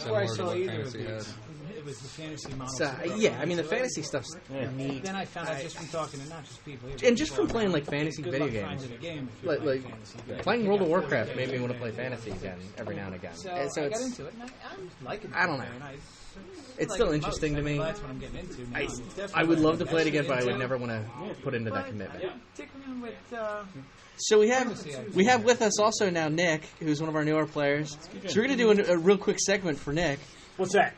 Where I similar to saw what either of fantasy these, had. it was the fantasy model. So, yeah, I mean, the fantasy stuff's Yeah. neat. Then I found out just from talking to not just people, And just from playing, like, fantasy good video luck games. finding a game if you're Like playing fantasy. playing World of Warcraft made me want to play fantasy again every now and again. So, And so I got it's into it, and I'm liking it. I don't know. Very nice. it's Like still it interesting most. to me. That's what I'm getting into. Now. I would love to play it again, but I would never want to put into that commitment. Stick around with. So we have with us also now Nick, who's one of our newer players. So we're gonna do a real quick segment for Nick. What's that?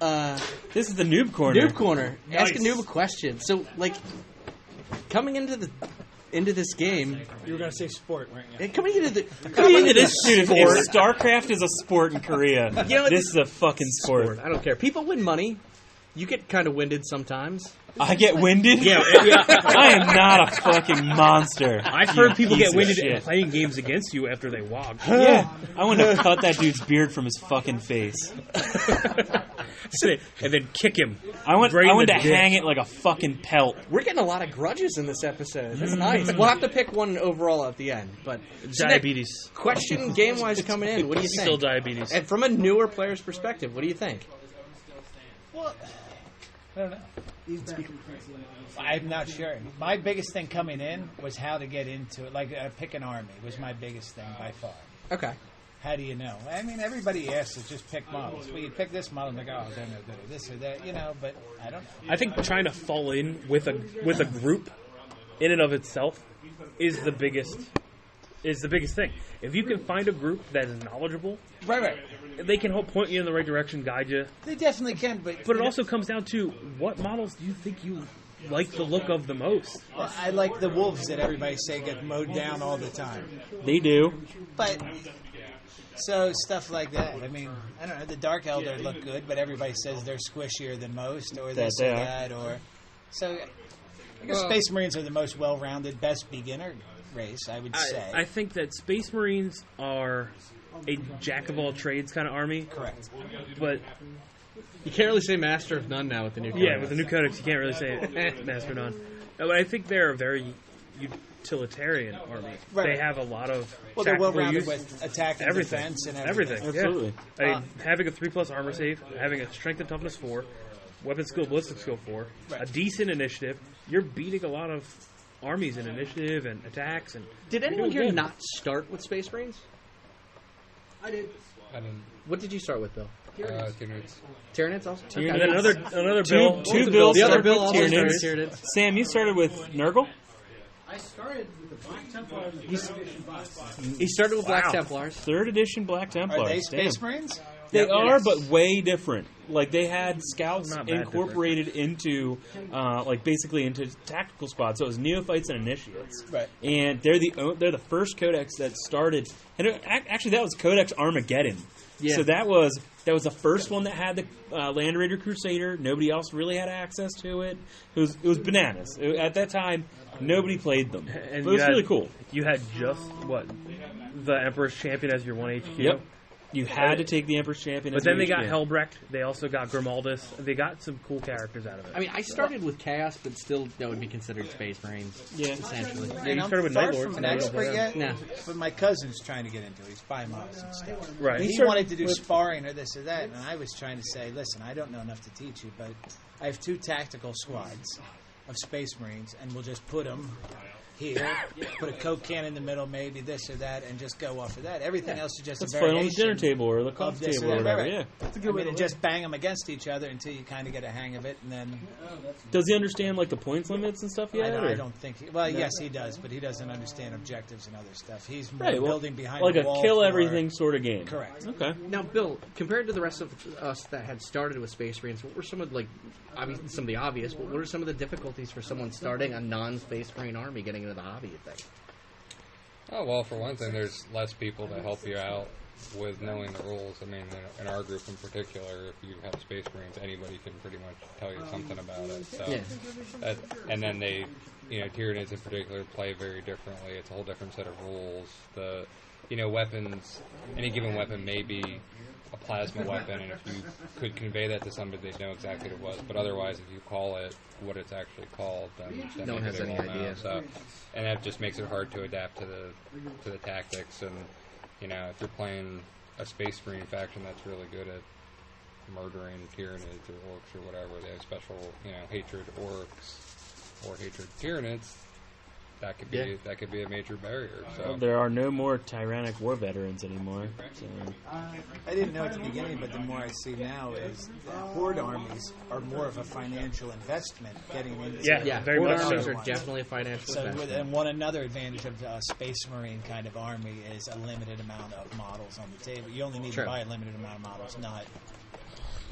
This is the Noob Corner. Noob Corner. Ask a Nice. noob a question. So like coming into this game, You were going to say sport, weren't you? coming into Dude, sport. if StarCraft is a sport in Korea, You know, this is a fucking sport. I don't care. People win money. You get kind of winded sometimes. I get winded? Yeah. I am not a fucking monster. I've you heard people piece get of winded shit. playing games against you after they wog. Yeah, I want to cut that dude's beard from his fucking face. And then kick him. I want Right in to the dick. hang it like a fucking pelt. We're getting a lot of grudges in this episode. That's nice. We'll have to pick one overall at the end. But so Nick, Diabetes. question game wise coming in. What do you think? Still diabetes. And from a newer player's perspective, what do you think? Well, I don't know. I'm not sure. My biggest thing coming in was how to get into it. Like pick an army was my biggest thing by far. Okay. How do you know? I mean, everybody asks us just pick models. Well, you pick this model and they go, oh, they're no good at this or that, but I don't know. I think trying to fall in with a group in and of itself is the biggest thing. If you can find a group that is knowledgeable, Right. they can help point you in the right direction, guide you. They definitely can, but But it also comes down to what models do you think you like the look of the most. Well, I like the wolves that everybody say get mowed down all the time. They do. But so stuff like that. I mean, I don't know. The Dark Elder look good, but everybody says they're squishier than most, or this That or they are. that, or so. I guess Space Marines are the most well-rounded, best beginner race, I would say. I think that Space Marines are a jack of all trades kind of army, Correct. but You can't really say master of none now with the new. yeah, Codex. with the new Codex, you can't really say Master None. But I think they're a very utilitarian army. Right. They have a lot of Well, they're tactical well-rounded use. with attack and Everything. defense and everything. Absolutely. Yeah. I mean, having a 3+ armor save, having a strength and toughness 4, weapon skill, ballistic skill 4, Right. a decent initiative, you're beating a lot of armies in initiative and attacks. And Did you're anyone doing here good. not start with Space Marines? I didn't. What did you start with, Bill? Tyranids. Tyranids also? And then another Two bill. bills. The other started Bill with also started Tyranids. Tyranids. Sam, you started with Nurgle? I started with the Black Templar. He started with Black Wow. Templars. 3rd edition Black Templars. Are they Damn. Space Marines? They are, but way different. Like they had scouts Not bad incorporated into, like basically into tactical squads. So it was neophytes and initiates. Right. And they're the first codex that started. And actually, that was Codex Armageddon. Yeah. So that was the first one that had the Land Raider Crusader. Nobody else really had access to it. It was bananas. At that time, nobody played them. And But it was really cool. You had just, the Emperor's Champion as your 1 HQ. Yep. You had to take the Emperor's Champion. But as then your they got HQ. Helbrecht. They also got Grimaldus. They got some cool characters out of it. I mean, I started with Chaos, but still, that would be considered Space Marines. Yeah. Essentially. Yeah, you I'm started with far Night Lords, from and an then you expert went yet, No. but my cousin's trying to get into it. He's buying models and stuff. Right. He started wanted to do with- sparring or this or that, and I was trying to say, listen, I don't know enough to teach you, but I have 2 tactical squads of Space Marines, and we'll just put them here, put a Coke can in the middle, maybe this or that, and just go off of that. Everything else is just Let's a fight on variation the dinner table or the of coffee this table or or that. whatever. Right, Yeah. right. I mean, and just bang them against each other until you kind of get a hang of it, and then Does he understand like the points limits and stuff yet? I or- don't think. Well, yes, he does, but he doesn't understand objectives and other stuff. He's more Right, well, building behind like the a wall kill for- everything sort of game. Correct. Okay. Now, Bill, compared to the rest of us that had started with Space Marines, what were some of some of the obvious, but what are some of the difficulties for someone starting a non-Space Marine army getting into the hobby, you think? Oh, well, for one thing, there's less people to help you out with knowing the rules. I mean, in our group in particular, if you have Space Marines, anybody can pretty much tell you something about it. So, Yeah. and then Tyranids in particular play very differently. It's a whole different set of rules. Weapons, any given weapon may be a plasma weapon, and if you could convey that to somebody, they'd know exactly what it was. But otherwise, if you call it what it's actually called, then No one maybe has they any won't know. idea. So, and that just makes it hard to adapt to the tactics. And if you're playing a Space Marine faction that's really good at murdering Tyranids or orcs or whatever, they have special hatred orcs or hatred Tyranids. That could be a major barrier. So There are no more tyrannic war veterans anymore. So. I didn't know at the beginning, but the more I see now is that horde armies are more of a financial investment getting into. Yeah, very Horde much armies so. are definitely a financial So, investment. and another advantage of a Space Marine kind of army is a limited amount of models on the table. You only need True. to buy a limited amount of models, not.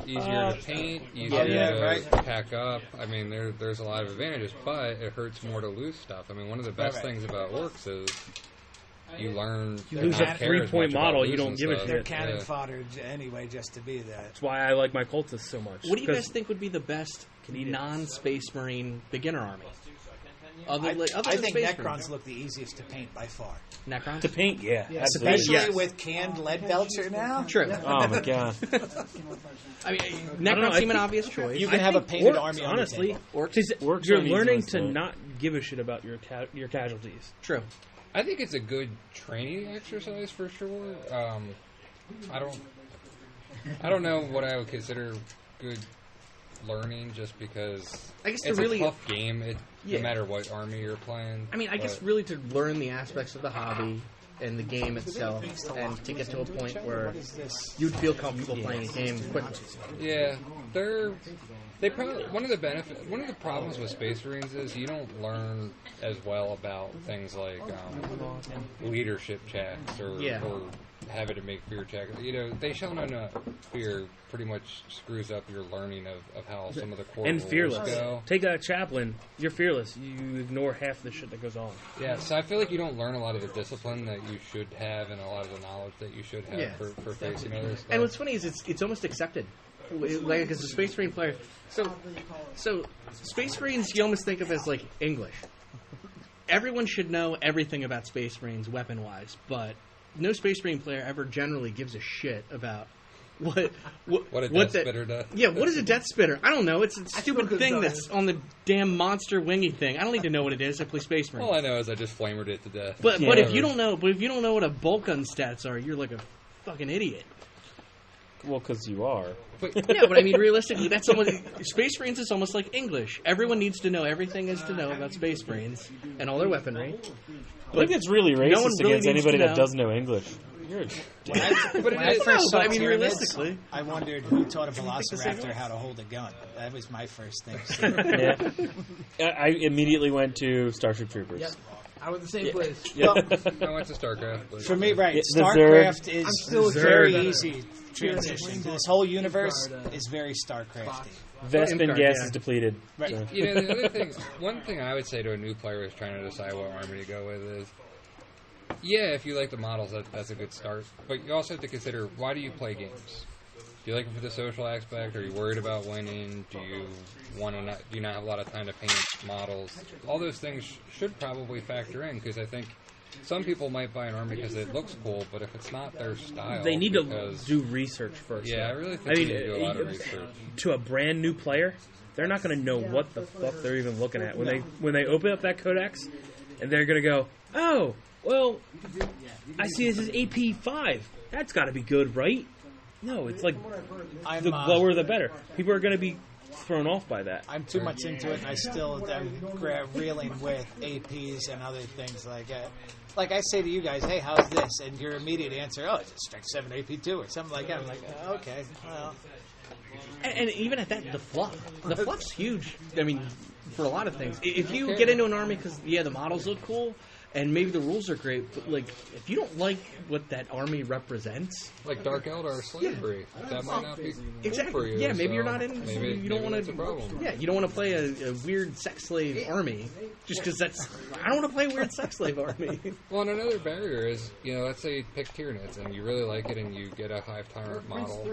easier to paint, easier to right. pack up. I mean, there's a lot of advantages, but it hurts more to lose stuff. I mean, one of the best Right. things about orcs is you learn. You to lose not a care as 3-point much about model, you losing don't give a stuff. They're shit. cannon Yeah. fodder anyway, just to be that. That's why I like my cultists so much. What do you guys 'cause think would be the best Canadians. non-Space Marine beginner army? Other I than think Space Necrons Marines. look the easiest to paint by far. Necrons? To paint, yeah. Absolutely. Especially Yes. with canned lead belcher now. True. Oh my god. I mean, I don't know, Necrons I seem an think obvious choice. You can I have a think painted orcs, army on honestly, the table. Orcs you're are an easy learning ones to to- not give a shit about your casualties. True. I think it's a good training exercise for sure. I don't know what I would consider good learning, just because I guess it's to really- a tough game. Yeah. No matter what army you're playing. I mean, I guess but- really to learn the aspects of the hobby and the game itself, and to get to a point where What is this? you'd feel comfortable playing a game quickly. Yeah, they probably one of the problems with Space Marines is you don't learn as well about things like leadership checks or Yeah. have it and make fear check. They shall know not fear pretty much screws up your learning of how some of the core And rules fearless. go. Take a chaplain. You're fearless. You ignore half the shit that goes on. Yeah, so I feel like you don't learn a lot of the discipline that you should have and a lot of the knowledge that you should have Yeah. for facing other stuff. And what's funny is it's almost accepted. Like, as a Space Marine player, so Space Marines you almost think of as like English. Everyone should know everything about Space Marines weapon-wise, but no Space Marine player ever generally gives a shit about what a death spitter does. Yeah, what is a death spitter? I don't know. It's a stupid thing that's on the damn monster wingy thing. I don't need to know what it is. I play Space Marine. All I know is I just flamered it to death. But if you don't know, what a bolt gun stats are, you're like a fucking idiot. Well, because you are. Yeah, but I mean, realistically, that's almost Space Marines is almost like English. Everyone needs to know everything is to know about Space Marines and all their weaponry. I think it's really racist one really against needs anybody to that know. doesn't know English. You're a When I first No, saw but I mean, Tyranids, realistically. I wondered who taught a Velociraptor how to hold a gun. That was my first thing. Yeah. I immediately went to Starship Troopers. Yep. I was the same place. Well, I went to StarCraft. But for me, right, The StarCraft I'm is still very Zerg. easy transition. This whole universe is very StarCrafty. Vespin Imcard, gas yeah. is depleted. Right. So. The other thing, one thing I would say to a new player who's trying to decide what army to go with is, yeah, if you like the models, that's a good start. But you also have to consider, why do you play games? Do you like them for the social aspect? Are you worried about winning? Do you not have a lot of time to paint models? All those things should probably factor in, because I think some people might buy an army because it looks cool, but if it's not their style, They need to because- do research first. Yeah, I though. really think I you mean, need to do a lot of research. To a brand new player, they're not going to know what the fuck they're even looking at when they open up that Codex, and they're going to go, "Oh, well, I see this is AP5. That's got to be good, right?" No, it's like the lower the better. People are going to be thrown off by that. I'm too much into it, and I still am reeling with APs and other things like that. Like I say to you guys, hey, how's this? And your immediate answer, oh, it's a Strength 7 AP2 or something like that. I'm like, okay, well. And even at that, the fluff's huge. I mean, for a lot of things. If you get into an army because, the models look cool, and maybe the rules are great, but, like, if you don't like what that army represents... Like Dark Eldar slavery. That might not be good for you. Yeah, maybe so you're not in... Maybe, you don't want that's a problem. to... Yeah, you don't want to play a weird sex slave army, just because that's... I don't want to play a weird sex slave army. Well, and another barrier is, let's say you pick Tyranids and you really like it and you get a Hive Tyrant model,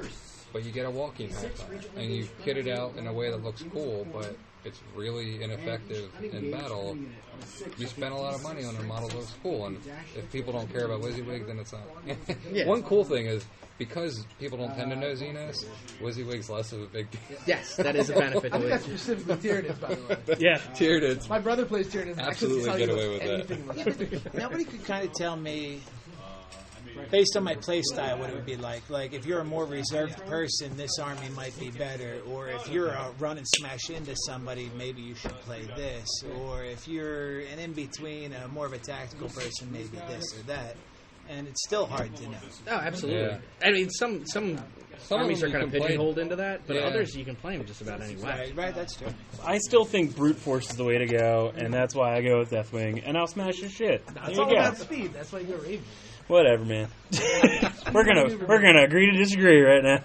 but you get a walking Hive Tyrant, and you kit it out in a way that looks cool, but it's really ineffective in battle. You spend a lot of money on a model that looks cool, and if people don't care about WYSIWYG, then it's not. One cool thing is, because people don't tend to know Xenos, WYSIWYG's less of a big deal. Yes, that is a benefit I to think that's it. specifically Tyranids, by the way. Yeah. Tyranids. My brother plays Tyranids. Absolutely I get couldn't tell away you with that. anything about it. Nobody could kind of tell me, based on my play style, what it would be like. Like, if you're a more reserved person, this army might be better. Or if you're a run and smash into somebody, maybe you should play this. Or if you're an in-between, more of a tactical person, maybe this or that. And it's still hard to know. Oh, absolutely. Yeah. I mean, some armies of are them kind of you can play- pigeonholed into that, but Yeah. others you can play them just about any way. Right, that's true. I still think brute force is the way to go, and that's why I go with Deathwing, and I'll smash his shit. It's There you all go. about speed. That's why you go Raven. Whatever, man. we're gonna agree to disagree right now.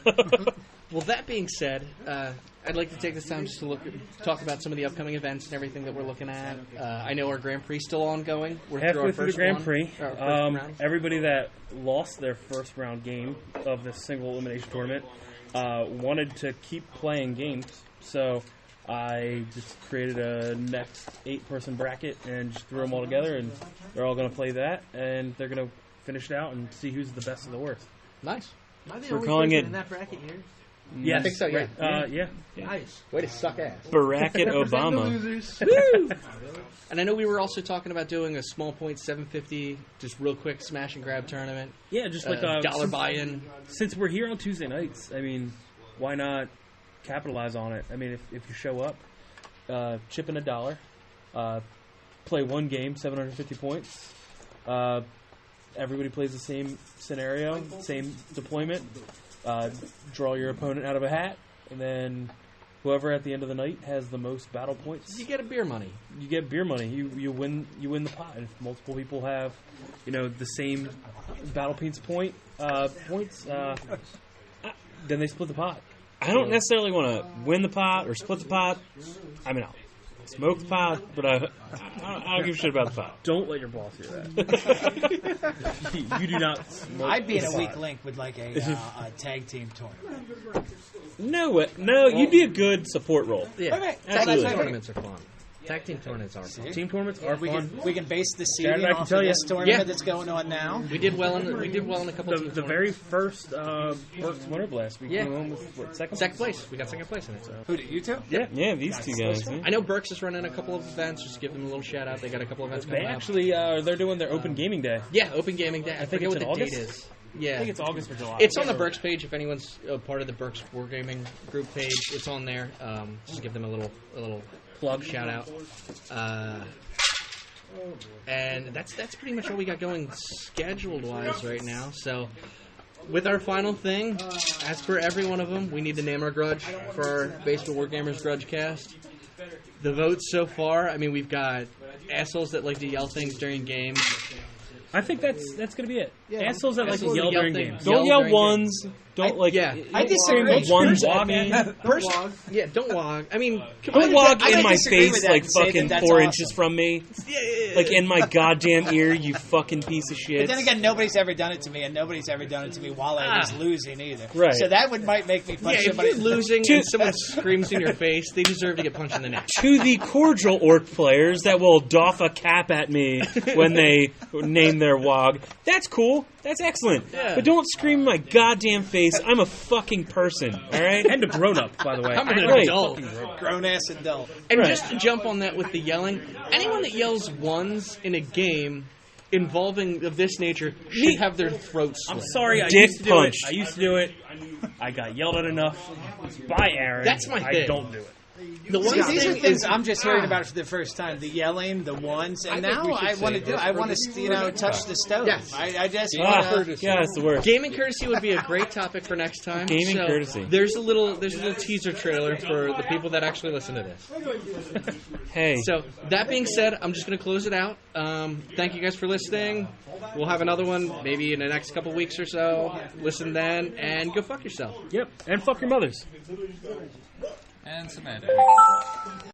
Well, that being said, I'd like to take this time just to talk about some of the upcoming events and everything that we're looking at. I know our Grand Prix is still ongoing. We're Halfway our through the first Grand one, Prix, our first round. everybody that lost their first round game of this single elimination tournament wanted to keep playing games. So I just created a next 8-person bracket and just threw them all together, and they're all going to play that, and they're going to finish it out and see who's the best of the worst. Nice. Am I the We're only calling person it- in that bracket here? Yes. I think so, yeah. Yeah. Nice. Way to suck ass. Bracket Represent the Obama. losers. And I know we were also talking about doing a small point 750, just real quick smash and grab tournament. Yeah, just like dollar buy-in. Since we're here on Tuesday nights, I mean, why not capitalize on it? I mean, if you show up, chip in $1, play one game, 750 points. Everybody plays the same scenario, same deployment. Draw your opponent out of a hat, and then whoever at the end of the night has the most battle points, You get a beer money. you get beer money. You win the pot. And if multiple people have, the same battle points then they split the pot. I don't necessarily want to win the pot or split the pot. I mean, I'll smoke the pot, but I don't give a shit about the pot. Don't let your boss hear that. You do not. Smoke I'd be in the a pot. weak link with like a tag team tournament. No, you'd be a good support role. Yeah. Okay. Tag Absolutely. team tournaments are fun. Tag team tournaments are fun. Team tournaments are fun. We can base the Jared, seeding I can off tell of you- this tournament Yeah. that's going on now. We did well in a couple of The very first Winter Blast, we Yeah. came home with what, second place. We got second place in it. Who did you two? Yeah, these two guys. Yeah. I know Burks is running a couple of events. Just give them a little shout out. They got a couple of events They coming up. actually they're doing their open gaming day. Yeah, Open Gaming Day. I think forget it's what in the date August? is. Yeah, I think it's August or July. It's on the Burks page. If anyone's part of the Burks Wargaming group page, it's on there. Just give them a little plug shout out. And that's pretty much all we got going scheduled wise right now. So, with our final thing, as per every one of them, we need to name our grudge for our Basement Wargamers GrudgeCast. The votes so far, I mean, we've got assholes that like to yell things during games. I think that's gonna be it. Assholes that like to Assholes yell that yell during things. games. Don't Yell yell during ones. Don't like. yeah. I disagree. Don't ones at me. Yeah, don't log. I mean, Don't walk I in my disagree with face that like and say that fucking that's 4 awesome. inches from me. Like in my goddamn ear, you fucking piece of shit. But then again, nobody's ever done it to me, and nobody's ever done it to me while I was losing either. Right. So that might make me punch yeah, if somebody. you're losing and someone screams in your face, they deserve to get punched in the neck. To the cordial orc players that will doff a cap at me when they name their WOG, that's cool. That's excellent. Yeah. But don't scream in my goddamn face. I'm a fucking person, all right? And a grown up, by the way. I'm an Right. adult. Grown ass adult. And Right. just to jump on that with the yelling, anyone that yells ones in a game involving of this nature should have their throat slit. I'm sorry, I Dick used to do punched. it. I used to do it. I got yelled at enough by Aaron. That's my I thing. don't do it. The one See, these are thing things is, I'm just hearing about for the first time. The yelling, the ones, and I think now we should I want to save do. this I for want the- to, touch the stove. Yes. I just Ah, want to. yeah, it's the worst. gaming courtesy would be a great topic for next time. Gaming So, courtesy. There's a little teaser trailer for the people that actually listen to this. Hey, So that being said, I'm just going to close it out. Thank you guys for listening. We'll have another one maybe in the next couple weeks or so. Listen then, and go fuck yourself. Yep. And fuck your mothers. And some editing.